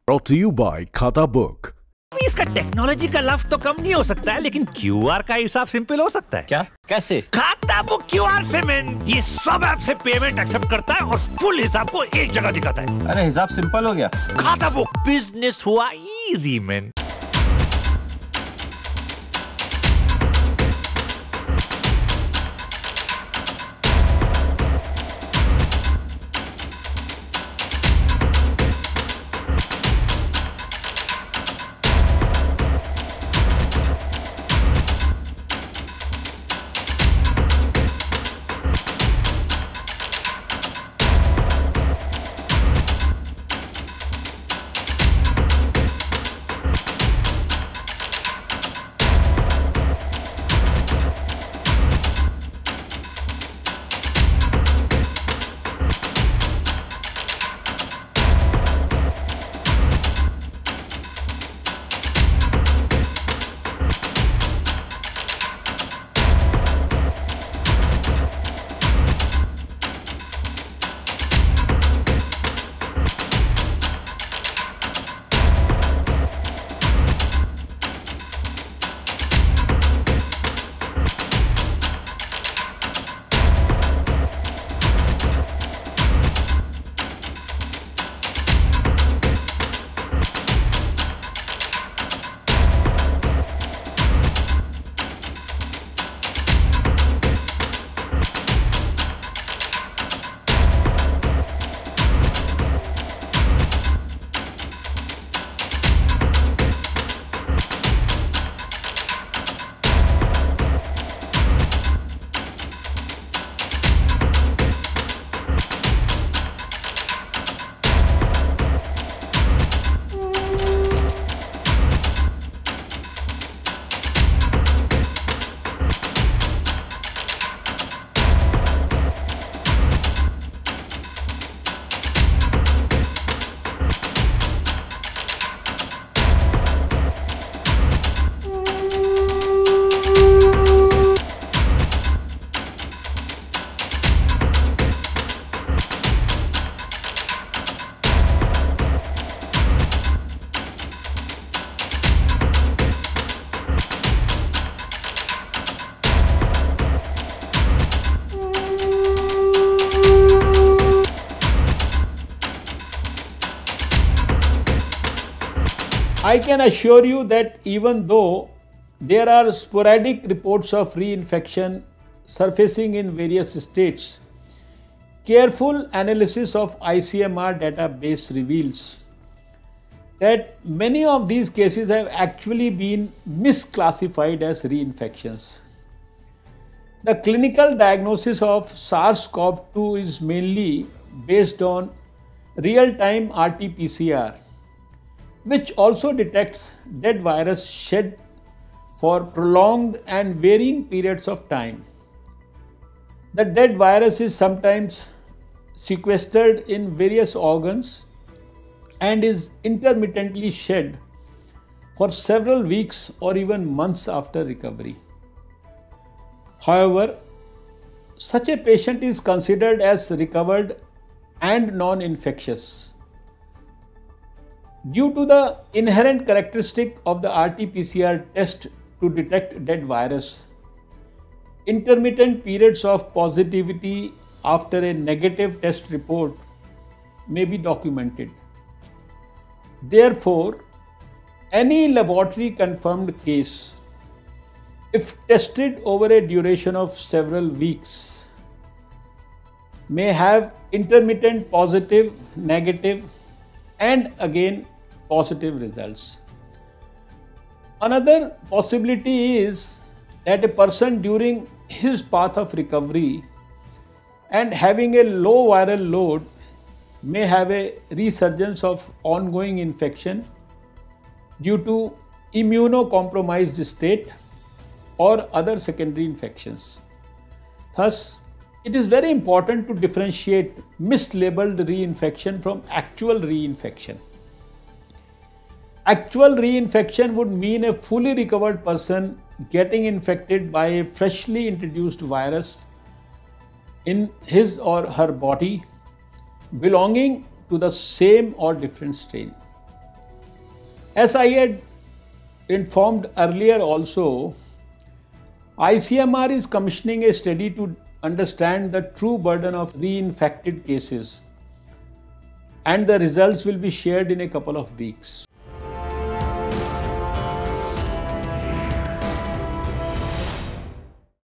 Brought to you by खाता book. इसका technology का लफ्ज तो कम नहीं हो सकता है, लेकिन क्यूआर का हिसाब सिंपल हो सकता है। क्या? कैसे? खाता बुक क्यूआर से मैन, ये सब ऐप से पेमेंट एक्सेप्ट करता है और फुल हिसाब को एक जगह दिखाता है। अरे हिसाब सिंपल हो गया। खाता बुक बिजनेस हुआ easy man. I can assure you that even though there are sporadic reports of reinfection surfacing in various states, careful analysis of ICMR database reveals that many of these cases have actually been misclassified as reinfections. The clinical diagnosis of SARS-CoV-2 is mainly based on real-time RT-PCR, which also detects dead virus shed for prolonged and varying periods of time. The dead virus is sometimes sequestered in various organs and is intermittently shed for several weeks or even months after recovery. However, such a patient is considered as recovered and non-infectious. Due to the inherent characteristic of the RT-PCR test to detect dead virus, intermittent periods of positivity after a negative test report may be documented. Therefore, any laboratory confirmed case, if tested over a duration of several weeks, may have intermittent positive, negative, and again positive results. Another possibility is that a person during his path of recovery and having a low viral load may have a resurgence of ongoing infection due to immunocompromised state or other secondary infections. Thus, it is very important to differentiate mislabeled reinfection from actual reinfection. Actual reinfection would mean a fully recovered person getting infected by a freshly introduced virus in his or her body belonging to the same or different strain. As I had informed earlier also, ICMR is commissioning a study to understand the true burden of reinfected cases, and the results will be shared in a couple of weeks.